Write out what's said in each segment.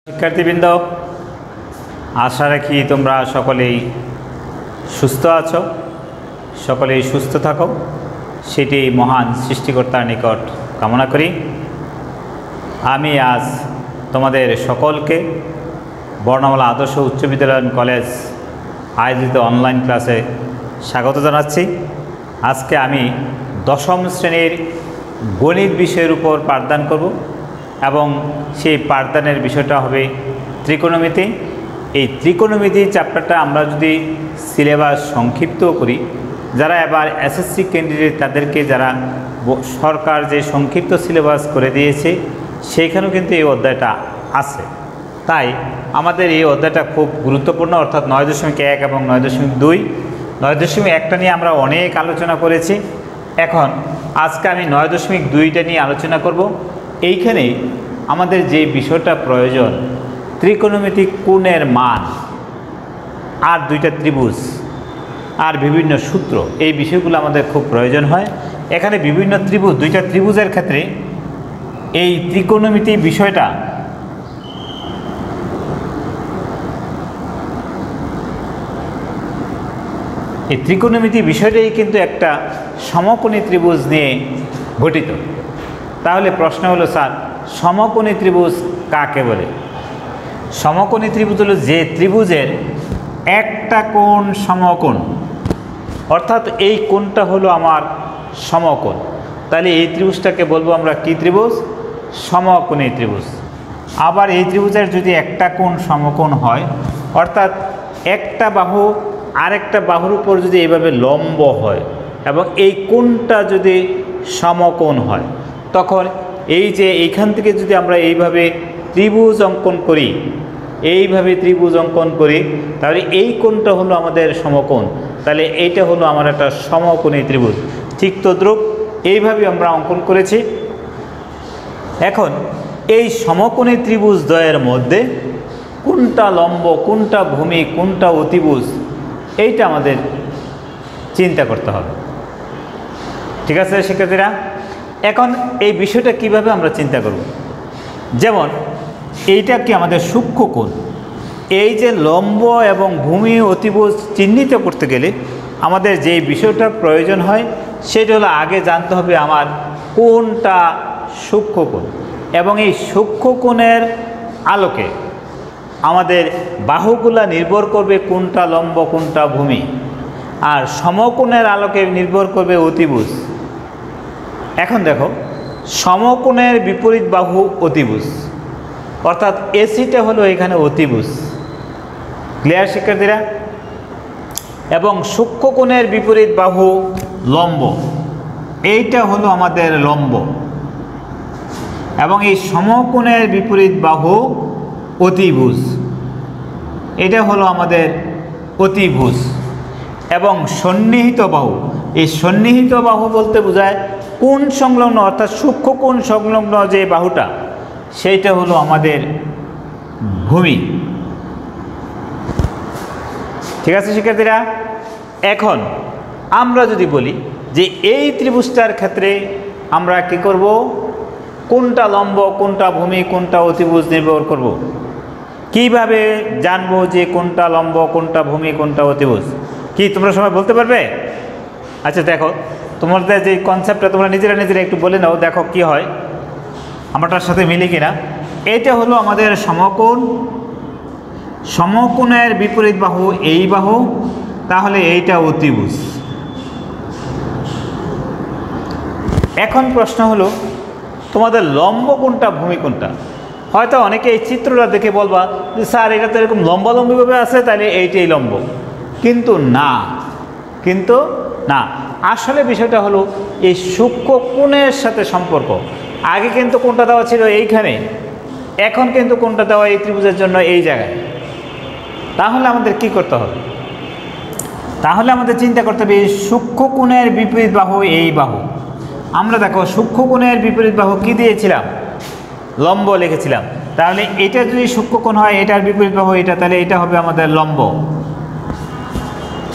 শিক্ষার্থীবৃন্দ, আশা রাখি তোমরা সকলেই সুস্থ আছো, সকলেই সুস্থ থাকো, সেটি মহান সৃষ্টিকর্তার নিকট কামনা করি। আমি আজ তোমাদের সকলকে বর্ণমালা আদর্শ উচ্চ বিদ্যালয় কলেজ আয়োজিত অনলাইন ক্লাসে স্বাগত জানাচ্ছি। আজকে আমি দশম শ্রেণীর গণিত বিষয়ের উপর পাঠদান করব এবং সেই পাঠদানের বিষয়টা হবে ত্রিকোণমিতি। এই ত্রিকোণমিতি চ্যাপ্টারটা আমরা যদি সিলেবাস সংক্ষিপ্ত করি, যারা এবার এসএসসি ক্যান্ডিডেট তাদেরকে যারা সরকার যে সংক্ষিপ্ত সিলেবাস করে দিয়েছে সেইখানেও কিন্তু এই অধ্যায়টা আছে। তাই আমাদের এই অধ্যায়টা খুব গুরুত্বপূর্ণ, অর্থাৎ 9.1 এবং 9.2। 9.1টা নিয়ে আমরা অনেক আলোচনা করেছি। এখন আজকে আমি 9.2টা নিয়ে আলোচনা করব। এইখানে আমাদের যে বিষয়টা প্রয়োজন, ত্রিকোণমিতিক কোণের মান আর দুইটা ত্রিভুজ আর বিভিন্ন সূত্র, এই বিষয়গুলো আমাদের খুব প্রয়োজন হয়। এখানে বিভিন্ন ত্রিভুজ, দুইটা ত্রিভুজের ক্ষেত্রে এই ত্রিকোণমিতি বিষয়টা এই ত্রিকোণমিতি বিষয়টাই কিন্তু একটা সমকোণী ত্রিভুজ নিয়ে গঠিত। তাহলে প্রশ্ন হলো, স্যার সমকোণী ত্রিভুজ কাকে বলে? সমকোণী ত্রিভুজ হলো যে ত্রিভুজের একটা কোণ সমকোণ, অর্থাৎ এই কোণটা হলো আমার সমকোণ। তাহলে এই ত্রিভুজটাকে বলবো আমরা কি ত্রিভুজ? সমকোণী ত্রিভুজ। আবার এই ত্রিভুজের যদি একটা কোণ সমকোণ হয়, অর্থাৎ একটা বাহু আরেকটা বাহুর উপর যদি এইভাবে লম্ব হয় এবং এই কোণটা যদি সমকোণ হয়, তখন এই যে এইখান থেকে যদি আমরা এইভাবে ত্রিভুজ অঙ্কন করি, এইভাবে ত্রিভুজ অঙ্কন করি, তাহলে এই কোণটা হলো আমাদের সমকোণ। তাহলে এইটা হলো আমার একটা সমকোণী ত্রিভুজ। ঠিক তদ্রূপ এইভাবে আমরা অঙ্কন করেছি। এখন এই সমকোণী ত্রিভুজ দ্বয়ের মধ্যে কোনটা লম্ব, কোনটা ভূমি, কোনটা অতিভুজ, এইটা আমাদের চিন্তা করতে হবে। ঠিক আছে শিক্ষার্থীরা? এখন এই বিষয়টা কিভাবে আমরা চিন্তা করব? যেমন এইটা কি আমাদের সূক্ষ্ম কোণ। এই যে লম্ব এবং ভূমি অতিভুজ চিহ্নিত করতে গেলে আমাদের যে বিষয়টার প্রয়োজন হয় সেটা হলো আগে জানতে হবে আমার কোনটা সূক্ষ্ম কোণ, এবং এই সূক্ষ্ম কোণের আলোকে আমাদের বাহুগুলা নির্ভর করবে কোনটা লম্ব কোনটা ভূমি, আর সমকোণের আলোকে নির্ভর করবে অতিভুজ। এখন দেখো, সমকোণের বিপরীত বাহু অতিভুজ, অর্থাৎ এসিটা হলো এখানে অতিভুজ। ক্লিয়ার শিক্ষার্থীরা? এবং সূক্ষ্মকোণের বিপরীত বাহু লম্ব, এইটা হলো আমাদের লম্ব। এবং এই সমকোণের বিপরীত বাহু অতিভুজ, এটা হলো আমাদের অতিভুজ। এবং সন্নিহিত বাহু, এই সন্নিহিত বাহু বলতে বোঝায় কোণ সংলগ্ন, অর্থাৎ সূক্ষ্ম কোণ সংলগ্ন যে বাহুটা, সেইটা হলো আমাদের ভূমি। ঠিক আছে শিক্ষার্থীরা? এখন আমরা যদি বলি যে এই ত্রিভুজটার ক্ষেত্রে আমরা কি করব, কোনটা লম্ব কোনটা ভূমি কোনটা অতিভুজ নির্ভর করব। কিভাবে জানবো যে কোনটা লম্ব কোনটা ভূমি কোনটা অতিভুজ? কি তোমরা সবাই বলতে পারবে? আচ্ছা দেখো, তোমাদের যে কনসেপ্টটা তোমরা নিজেরা একটু বলে নাও, দেখো কি হয়, আমারটার সাথে মিলে কিনা। এইটা হলো আমাদের সমকোণ, সমকোণের বিপরীত বাহু এই বাহু, তাহলে এইটা অতিভুজ। এখন প্রশ্ন হলো, তোমাদের লম্ব কোনটা ভূমি কোনটা? হয়তো অনেকে এই চিত্রটা দেখে বলবা যে স্যার এটা তো এরকম লম্বালম্বিভাবে আছে, তাহলে এইটাই লম্ব। কিন্তু না, আসলে বিষয়টা হলো এই সূক্ষ্ম কোণের সাথে সম্পর্ক। আগে কিন্তু কোনটা দেওয়া ছিল এইখানে, এখন কিন্তু কোনটা দেওয়া এই ত্রিভুজের জন্য এই জায়গায়। তাহলে আমাদের কি করতে হবে? তাহলে আমাদের চিন্তা করতে হবে এই সূক্ষ্ম কোণের বিপরীত বাহু এই বাহু। আমরা দেখো সূক্ষ্ম কোণের বিপরীত বাহু কি দিয়েছিলাম? লম্ব লিখেছিলাম। তাহলে এটা যদি সূক্ষ্ম কোণ হয়, এটার বিপরীত বাহু এটা, তাহলে এটা হবে আমাদের লম্ব।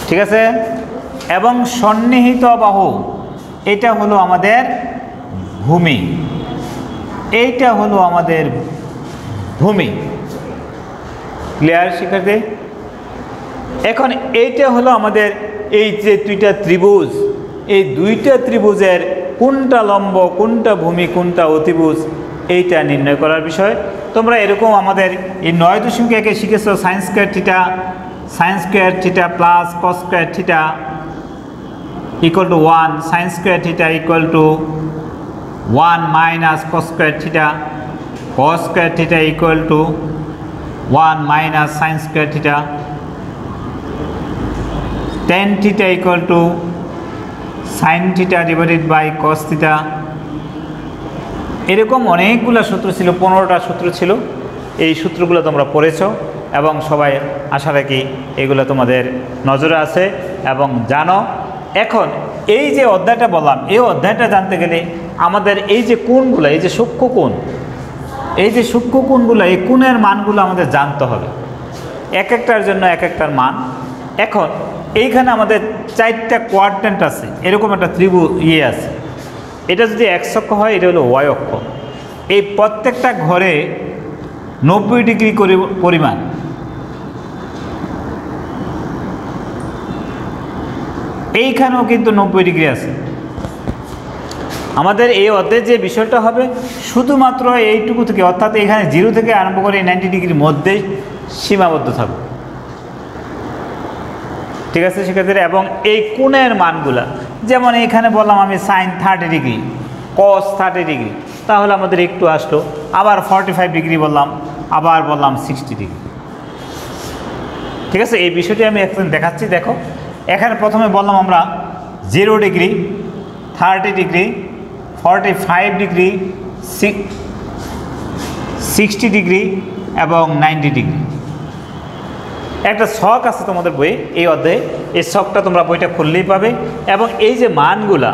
ঠিক আছে? এবং সন্নিহিত বাহু এটা হলো আমাদের ভূমি, এইটা হলো আমাদের ভূমি। ক্লিয়ার শিক্ষার্থী? এখন এইটা হলো আমাদের এই যে দুইটা ত্রিভুজ, এই দুইটা ত্রিভুজের কোনটা লম্ব, কোনটা ভূমি, কোনটা অতিভুজ, এইটা নির্ণয় করার বিষয়। তোমরা এরকম আমাদের এই 9.1 শিখেছো sine square theta plus cos square theta equal to 1, sine square theta equal to 1 minus cos square theta, cos square theta equal to 1 minus sine square theta, tan theta equal to sine theta divided by cos theta. এরকম অনেকগুলো সূত্র ছিল, 15টা সূত্র ছিল। এই সূত্রগুলো তোমরা পড়েছো এবং সবাই আশা রাখি এগুলো তোমাদের নজরে আছে এবং জানো। এখন এই যে অধ্যায়টা বললাম, এই অধ্যায়টা জানতে গেলে আমাদের এই যে কোণগুলো, এই যে সূক্ষ্ম কোণ, এই যে সূক্ষ্ম কোণগুলো, এই কোণের মানগুলো আমাদের জানতে হবে, এক একটার জন্য এক একটার মান। এখন এইখানে আমাদের 4টা কোয়াড্র্যান্ট আছে, এরকম একটা ত্রিভুজ আছে। এটা যদি x অক্ষ হয়, এটা হলো y অক্ষ। এই প্রত্যেকটা ঘরে 90 ডিগ্রি করে পরিমাণ। এইখানেও কিন্তু 90 ডিগ্রি আছে। আমাদের এই অধ্যায়ে যে বিষয়টা হবে শুধুমাত্র এইটুকু থেকে, অর্থাৎ এখানে 0 থেকে আরম্ভ করে 90 ডিগ্রির মধ্যেই সীমাবদ্ধ থাকবে। ঠিক আছে শিক্ষার্থীরা? এবং এই কোণের মানগুলা, যেমন এইখানে বললাম আমি সাইন 30 ডিগ্রি, কস 30 ডিগ্রি, তাহলে আমাদের একটু আসলো। আবার 45 ডিগ্রি বললাম, আবার বললাম 60 ডিগ্রি। ঠিক আছে? এই বিষয়টি আমি এখন দেখাচ্ছি। দেখো, এখানে প্রথমে বললাম আমরা 0 ডিগ্রি, 30 ডিগ্রি, 45 ডিগ্রি, 60 ডিগ্রি এবং 90 ডিগ্রি। একটা ছক আছে তোমাদের বইয়ে এই অধ্যায়ে, এই ছকটা তোমরা বইটা খুললেই পাবে। এবং এই যে মানগুলা,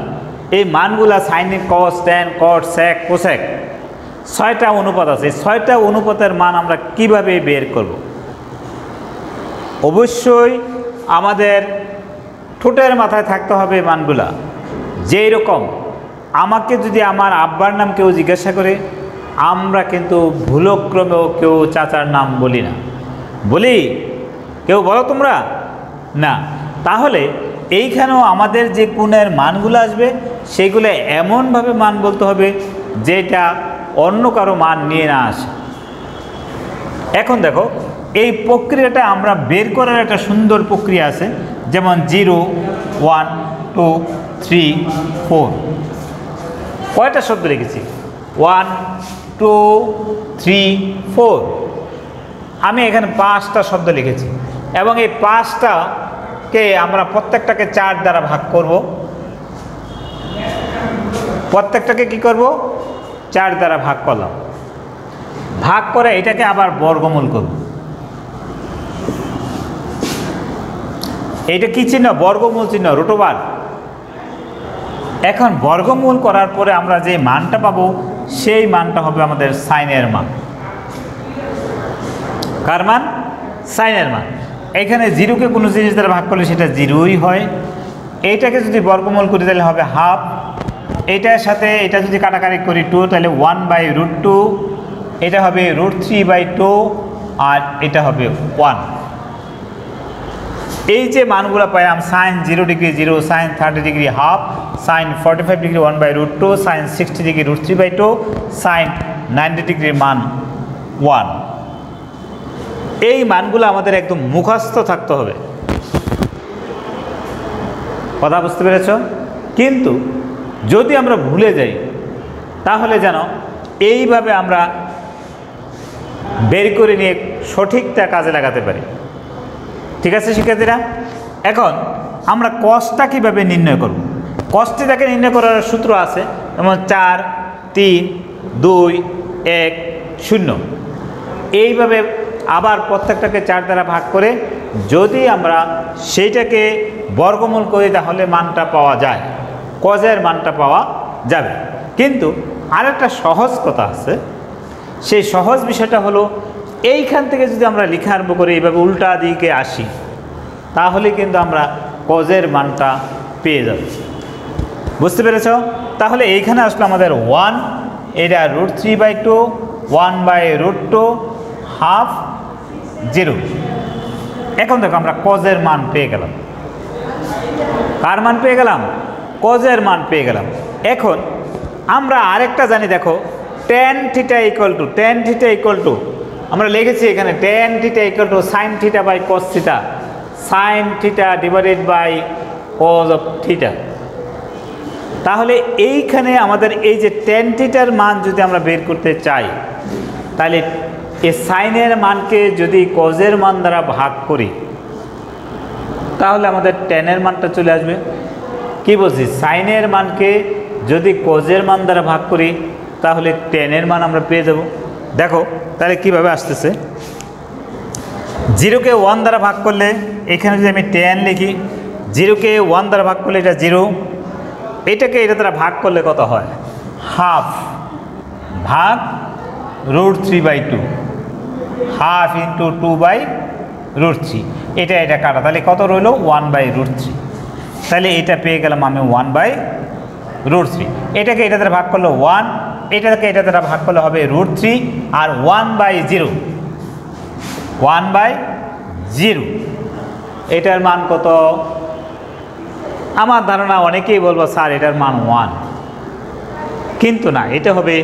এই মানগুলা সাইন, কস, ট্যান, কট, সেক, কোসেক, 6টা অনুপাত আছে। এই 6টা অনুপাতের মান আমরা কিভাবে বের করব? অবশ্যই আমাদের ঠোঁটের মাথায় থাকতে হবে মানগুলা। যেই রকম আমাকে যদি আমার আব্বার নাম কেউ জিজ্ঞাসা করে, আমরা কিন্তু ভুলক্রমেও কেউ চাচার নাম বলি না। বলি? কেউ বলো তোমরা? না। তাহলে এইখানেও আমাদের যে কোণের মানগুলো আসবে সেগুলো এমনভাবে মান বলতে হবে যেটা অন্য কারো মান নিয়ে না আসে। এখন দেখো, এই প্রক্রিয়াটা আমরা বের করার একটা সুন্দর প্রক্রিয়া আছে। যেমন 0, 1, 2, 3, 4, কয়টা শব্দ লিখেছি? 1, 2, 3, 4। আমি এখানে 5টা শব্দ লিখেছি এবং এই 5টাকে আমরা প্রত্যেকটাকে 4 দ্বারা ভাগ করব। প্রত্যেকটাকে কি করব? 4 দ্বারা ভাগ করলাম। ভাগ করে এটাকে আবার বর্গমূল করব। এইটা কি চিহ্ন? বর্গমূল চিহ্ন, রুট ওভার। এখন বর্গমূল করার পরে আমরা যে মানটা পাবো সেই মানটা হবে আমাদের সাইনের মান। কার মান? সাইনের মান। এখানে 0কে কোনো জিনিস দ্বারা ভাগ করলে সেটা 0ই হয়। এইটাকে যদি বর্গমূল করি তাহলে হবে হাফ। এইটার সাথে এটা যদি কাটাকাটি করি 2, তাহলে 1/√2। এটা হবে √3/2 আর এটা হবে 1। এই যে মানগুলো পাইলাম, sine 0 degree 0, sine 30 degree half, sine 45 degree 1/√2, sine 60 degree √3/2, sine 90 ডিগ্রির মান 1। এই মানগুলো আমাদের একদম মুখস্থ থাকতে হবে। কথা বুঝতে পেরেছ? কিন্তু যদি আমরা ভুলে যাই তাহলে যেন এইভাবে আমরা বের করে নিয়ে সঠিকটা কাজে লাগাতে পারি। ঠিক আছে শিক্ষার্থীরা? এখন আমরা কসটা কীভাবে নির্ণয় করব? কসটিটাকে নির্ণয় করার সূত্র আছে, যেমন 4, 3, 2, 1, 0। এইভাবে আবার প্রত্যেকটাকে 4 দ্বারা ভাগ করে যদি আমরা সেইটাকে বর্গমূল করি তাহলে মানটা পাওয়া যায়, কজের মানটা পাওয়া যাবে। কিন্তু আরেকটা সহজ কথা আছে, সেই সহজ বিষয়টা হলো এইখান থেকে যদি আমরা লেখা আরম্ভ করি এইভাবে উল্টা দিকে আসি তাহলে কিন্তু আমরা কজের মানটা পেয়ে যাব। বুঝতে পেরেছ? তাহলে এইখানে আসলে আমাদের 1, এটা √3/2, 1/√2 হাফ, 0। এখন দেখো আমরা কজের মান পেয়ে গেলাম। কার মান পেয়ে গেলাম? কজের মান পেয়ে গেলাম। এখন আমরা আরেকটা জানি, দেখো tan থিটা ইকুয়াল টু আমরা লিখেছি এখানে tan theta equal to sin theta by cos theta, sin theta divided by cos of theta. তাহলে এইখানে আমাদের এই যে tan থিটার মান যদি আমরা বের করতে চাই, তাহলে এই সাইনের মানকে যদি কজের মান দ্বারা ভাগ করি তাহলে আমাদের ট্যানের মানটা চলে আসবে। কি বলছি? সাইনের মানকে যদি কজের মান দ্বারা ভাগ করি তাহলে ট্যানের মান আমরা পেয়ে যাব। দেখো তাহলে কিভাবে আসতেছে, 0কে 1 দ্বারা ভাগ করলে এখানে যদি আমি ট্যান লিখি, 0কে 1 দ্বারা ভাগ করলে এটা 0, এটাকে এটা দ্বারা ভাগ করলে কত হয়? হাফ ভাগ √3/2, হাফ ইন্টু 2/√3, এটা কাটা, তাহলে কত রইল? 1/√3। তাহলে এটা পেয়ে গেলাম আমি 1/√3। এটাকে এটা দ্বারা ভাগ করলে 1, এটাকে এটা দ্বারা ভাগ করলে হবে √3, আর 1/0, 1/0 এটার মান কত? আমার ধারণা অনেকেই বলবো স্যার এটার মান 1, কিন্তু না, এটা হবে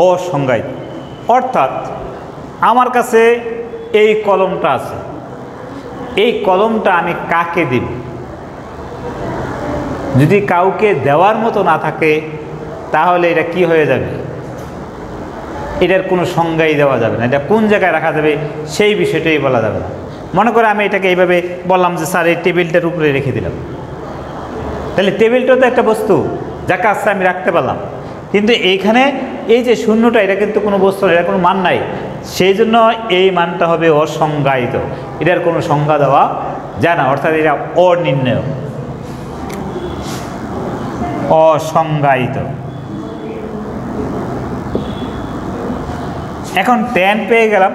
অসংজ্ঞায়িত। অর্থাৎ আমার কাছে এই কলমটা আছে, এই কলমটা আমি কাকে দিব? যদি কাউকে দেওয়ার মতো না থাকে তাহলে এটা কি হয়ে যাবে? এটার কোনো সংজ্ঞাই দেওয়া যাবে না, এটা কোন জায়গায় রাখা যাবে সেই বিষয়টাই বলা যাবে না। মনে করে আমি এটাকে এইভাবে বললাম যে স্যার এই টেবিলটার উপরে রেখে দিলাম, তাহলে টেবিলটা তো একটা বস্তু, যাকে আসছে আমি রাখতে পারলাম, কিন্তু এইখানে এই যে শূন্যটা, এটা কিন্তু কোনো বস্তু, এটা কোনো মান নাই, সেই জন্য এই মানটা হবে অসংজ্ঞায়িত, এটার কোনো সংজ্ঞা দেওয়া যায় না, অর্থাৎ এটা অনির্ণেয়, অসংজ্ঞায়িত। এখন ট্যান পেয়ে গেলাম।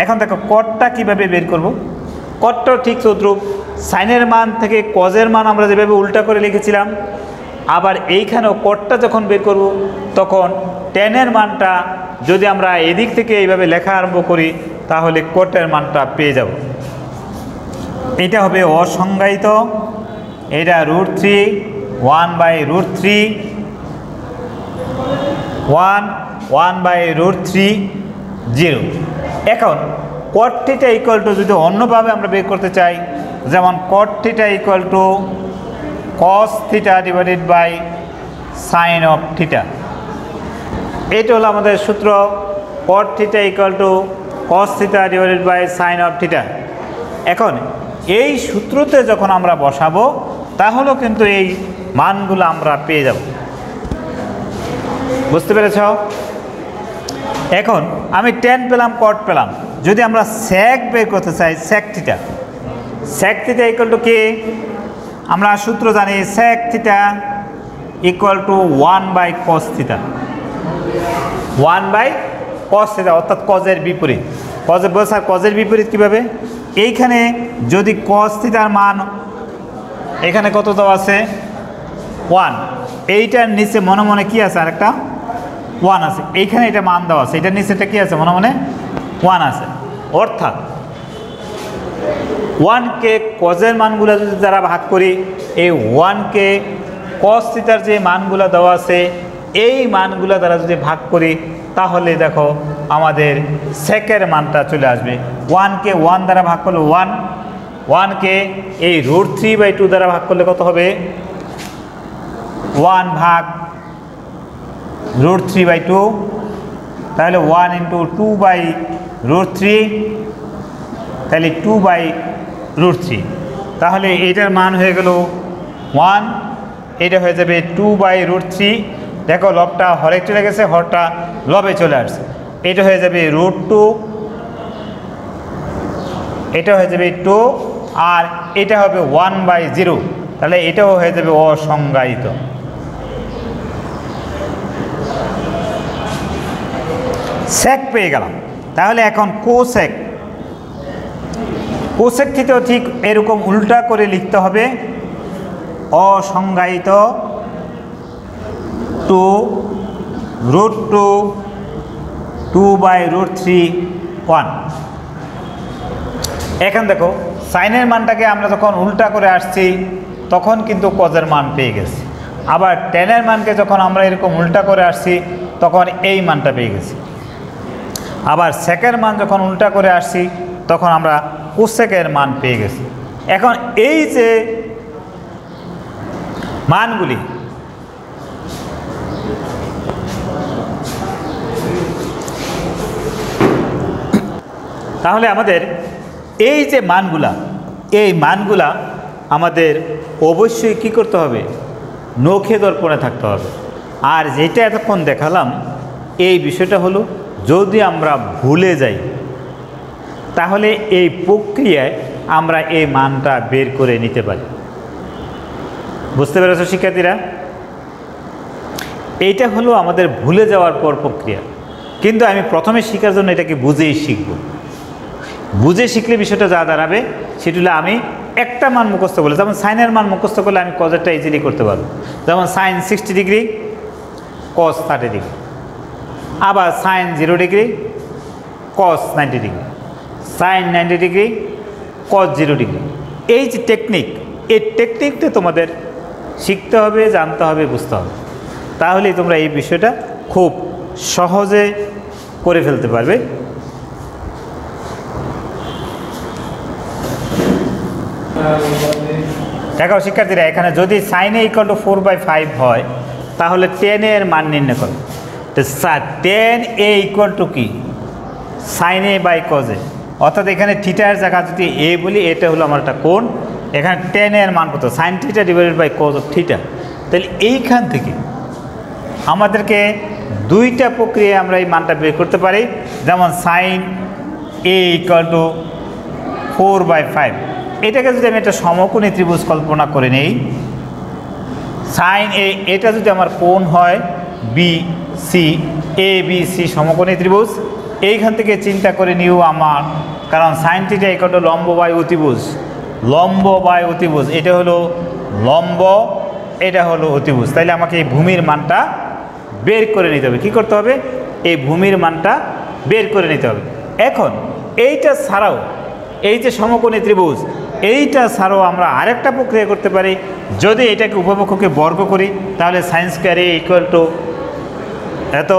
এখন দেখো কটটা কিভাবে বের করব? কটটাও ঠিক তদ্রূপ, সাইনের মান থেকে কজের মান আমরা যেভাবে উল্টা করে লিখেছিলাম, আবার এইখানেও কটটা যখন বের করব তখন ট্যানের মানটা যদি আমরা এদিক থেকে এইভাবে লেখা আরম্ভ করি তাহলে কটের মানটা পেয়ে যাব। এটা হবে অসংজ্ঞায়িত, এটা √3, 1/√3, 1/√3, 0। এখন cot থিটা ইকুয়াল টু যদি অন্যভাবে আমরা বের করতে চাই, যেমন cot theta equal to cos theta divided by sine of theta, এটা হলো আমাদের সূত্র। cot theta equal to cos theta divided by sine of theta. এখন এই সূত্রতে যখন আমরা বসাবো তাহলেও কিন্তু এই মানগুলো আমরা পেয়ে যাব। বুঝতে পেরেছ? এখন আমি ট্যান পেলাম, কট পেলাম, যদি আমরা sec বের করতে চাই, sec থিটা ইকুয়াল টু কি? আমরা সূত্র জানি sec theta equal two 1/cos theta, 1/cos theta, অর্থাৎ কজের বিপরীত। কজের বিপরীত কীভাবে? এইখানে যদি cos থিটার মান এখানে কত দেওয়া আছে? 1, এইটার নিচে মনে মনে কি আছে? আরেকটা 1 আছে, এইখানে এটা মান দেওয়া আছে, এটার নিচেটা কি আছে? মনে মনে 1 আছে। অর্থাৎ 1কে কজের মানগুলো যদি যারা ভাগ করি, এই 1কে cos থিটার যে মানগুলো দেওয়া আছে এই মানগুলো দ্বারা যদি ভাগ করি তাহলে দেখো আমাদের সেকের মানটা চলে আসবে। 1কে 1 দ্বারা ভাগ করলে 1, 1কে এই √3/2 দ্বারা ভাগ করলে কত হবে? 1 ভাগ √3/2, তাহলে 1 ইন্টু 2/√3, তাহলে 2/√3, তাহলে এটার মান হয়ে গেল 1, এটা হয়ে যাবে 2/√3। দেখো লবটা হরে চলে গেছে, হরটা লবে চলে আসছে, এটা হয়ে যাবে √2, এটা হয়ে যাবে 2, আর এটা হবে 1/0, তাহলে এটাও হয়ে যাবে অসংজ্ঞায়িত। সেক পেয়ে গেলাম। তাহলে এখন কোসেক থিটাও ঠিক এরকম উল্টা করে লিখতে হবে, অসংজ্ঞায়িত 2 √2 2/√3 1। এখন দেখো সাইনের মানটাকে আমরা যখন উল্টা করে আসছি তখন কিন্তু কজের মান পেয়ে গেছি, আবার টেনের মানকে যখন আমরা এরকম উল্টা করে আসছি তখন এই মানটা পেয়ে গেছি, আবার সেকের মান যখন উল্টা করে আসছি তখন আমরা কোসেকের মান পেয়ে গেছি। এখন এই যে মানগুলি তাহলে আমাদের এই যে মানগুলা, এই মানগুলা আমাদের অবশ্যই কি করতে হবে, নখে দর্পণে থাকতে হবে। আর যেটা এতক্ষণ দেখালাম এই বিষয়টা হলো যদি আমরা ভুলে যাই তাহলে এই প্রক্রিয়ায় আমরা এই মানটা বের করে নিতে পারি। বুঝতে পেরেছো শিক্ষার্থীরা? এইটা হলো আমাদের ভুলে যাওয়ার পর প্রক্রিয়া, কিন্তু আমি প্রথমে শেখার জন্য এটাকে বুঝেই শিখব। বুঝে শিখলে বিষয়টা যা দাঁড়াবে সেটা হলো আমি একটা মান মুখস্থ করলে, যেমন সাইনের মান মুখস্থ করলে আমি কজেরটা ইজিলি করতে পারবো, যেমন সাইন 60 ডিগ্রি কস 30 ডিগ্রি, আবার sine 0 degree cos 90 degree, sine 90 degree cos 0 degree. এই যে টেকনিক, এই টেকনিকটা তোমাদের শিখতে হবে, জানতে হবে, বুঝতে হবে, তাহলেই তোমরা এই বিষয়টা খুব সহজে করে ফেলতে পারবে। দেখো শিক্ষার্থীরা, এখানে যদি সাইনে ইকুয়াল টু 4/5 হয় তাহলে টেনের মান নির্ণয় করো। তো টেন এ ইকুয়াল টু কি, সাইনে বাই কজে, অর্থাৎ এখানে থিটার জায়গা যদি এ বলি, এটা হলো আমার একটা কোণ, এখানে টেনের মান কত, sine theta divided by cos of theta. তাহলে এইখান থেকে আমাদেরকে দুইটা প্রক্রিয়ায় আমরা এই মানটা বের করতে পারি, যেমন সাইন এ ইকুয়াল টু 4/5। এটাকে যদি আমি একটা সমকোণী ত্রিভুজ কল্পনা করে নেই, সাইন এ, এটা যদি আমার কোণ হয় B C, A B C সমকোণী ত্রিভুজ, এইখান থেকে চিন্তা করে নিও আমার, কারণ সাইন থিটা ইকুয়াল টু লম্ব বাই অতিভুজ, লম্ব বাই অতিভুজ, এটা হলো লম্ব, এটা হলো অতিভুজ। তাইলে আমাকে এই ভূমির মানটা বের করে নিতে হবে। কি করতে হবে? এই ভূমির মানটা বের করে নিতে হবে। এখন এইটা ছাড়াও, এই যে সমকোণী ত্রিভুজ, এইটা ছাড়াও আমরা আরেকটা প্রক্রিয়া করতে পারি। যদি এটাকে উপপক্ষকে বর্গ করি তাহলে sine square A equal to এত,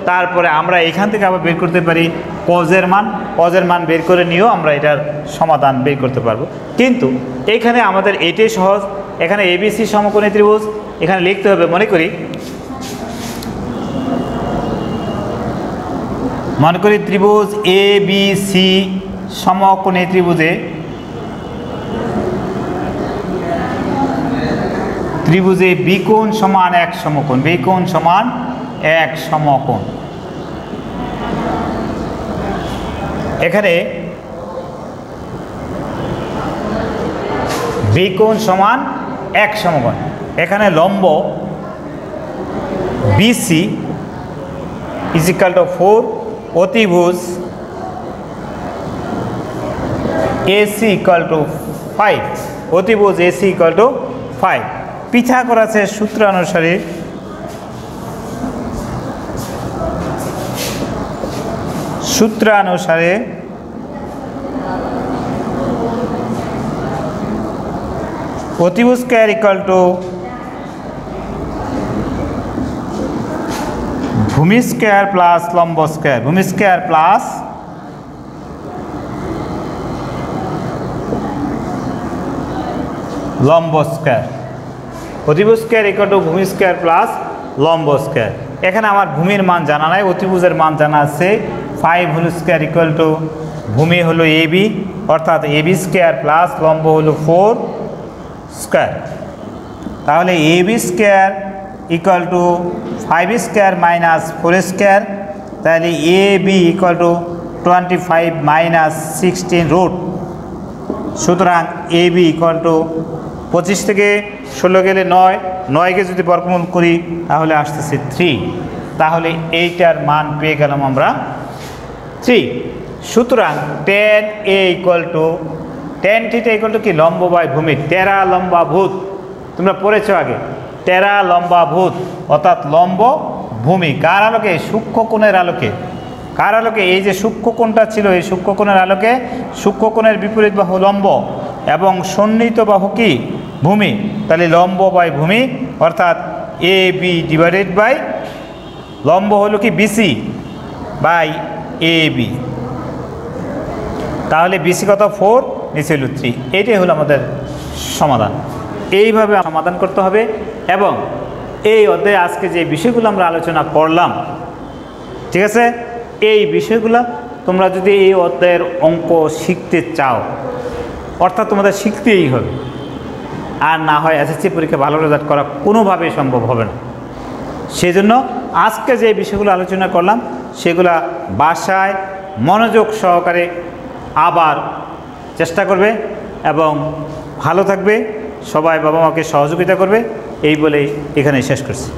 তারপরে আমরা এখান থেকে আবার বের করতে পারি কজের মান, কজের মান বের করে নিয়েও আমরা এটার সমাধান বের করতে পারবো। কিন্তু এখানে আমাদের এটাই সহজ, এখানে এবিসি সমকোণী ত্রিভুজ, এখানে লিখতে হবে, মনে করি ত্রিভুজ এ বি সি সমকোণী ত্রিভুজে বি কোণ সমান এক সমকোণ, বি কোণ সমান এক সমকোণ। এখানে বি কোণ সমান এক সমকোণ, এখানে লম্ব বিসি ইজ ইকুয়াল টু 4, অতিভুজ এসি ইকুয়াল টু 5, অতিভুজ এসি ইকুয়াল টু 5। পিঠা করা আছে সূত্রানুসারে, অতিভুজ স্কয়ার ইকুয়াল টু ভূমি স্কয়ার প্লাস লম্ব স্কয়ার, ভূমি স্কয়ার প্লাস লম্ব স্কয়ার, অতিভুজ স্কয়ার ইকুয়াল টু ভূমি স্কয়ার প্লাস লম্ব স্কয়ার। এখানে আমার ভূমির মান জানা নাই, অতিভুজের মান জানা আছে। 5 হোল স্কয়ার ইকুয়াল টু ভূমি হলো এবি, অর্থাৎ এবি স্কয়ার প্লাস লম্ব হলো 4 স্কয়ার। তাহলে AB square equal to 5 square minus 4 square, তাহলে A B equal to 25 minus 16 root. সুতরাং এ বি ইকুয়াল টু 25 থেকে 16 গেলে 9, 9কে যদি বর্গমূল করি তাহলে আসতেছে 3, তাহলে এইটার মান পেয়ে গেলাম আমরা 3। সুতরাং tan a equal to tan theta equal two কি, লম্ব বাই ভূমি, টেরা লম্বা ভূত, তোমরা পড়েছ আগে, টেরা লম্বা ভূত অর্থাৎ লম্ব ভূমি, কার আলোকে, সূক্ষ্ম কোণের আলোকে, কার আলোকে? এই যে সূক্ষ্মকোণটা ছিল, এই সূক্ষ্মকোণের আলোকে সূক্ষ্মকোণের বিপরীত বাহু লম্ব এবং সন্নিহিত বাহু কি? ভূমি। তাহলে লম্ব বাই ভূমি অর্থাৎ এ বি ডিভাইডেড বাই লম্ব হলো কি? BC by A B. তাহলে বিসি কত? 4, নিচে হলো 3। এইটাই হলো আমাদের সমাধান। এইভাবে সমাধান করতে হবে। এবং এই অধ্যায়ে আজকে যে বিষয়গুলো আমরা আলোচনা করলাম, ঠিক আছে, এই বিষয়গুলো তোমরা যদি এই অধ্যায়ের অঙ্ক শিখতে চাও, অর্থাৎ তোমাদের শিখতেই হবে, আর না হয় এসএসসি পরীক্ষা ভালো রেজাল্ট করা কোনোভাবেই সম্ভব হবে না। সেজন্য আজকে যে বিষয়গুলো আলোচনা করলাম সেগুলা বাসায় মনোযোগ সহকারে আবার চেষ্টা করবে এবং ভালো থাকবে। সবাই বাবা মাকে সহযোগিতা করবে। এই বলেই এখানে শেষ করছি।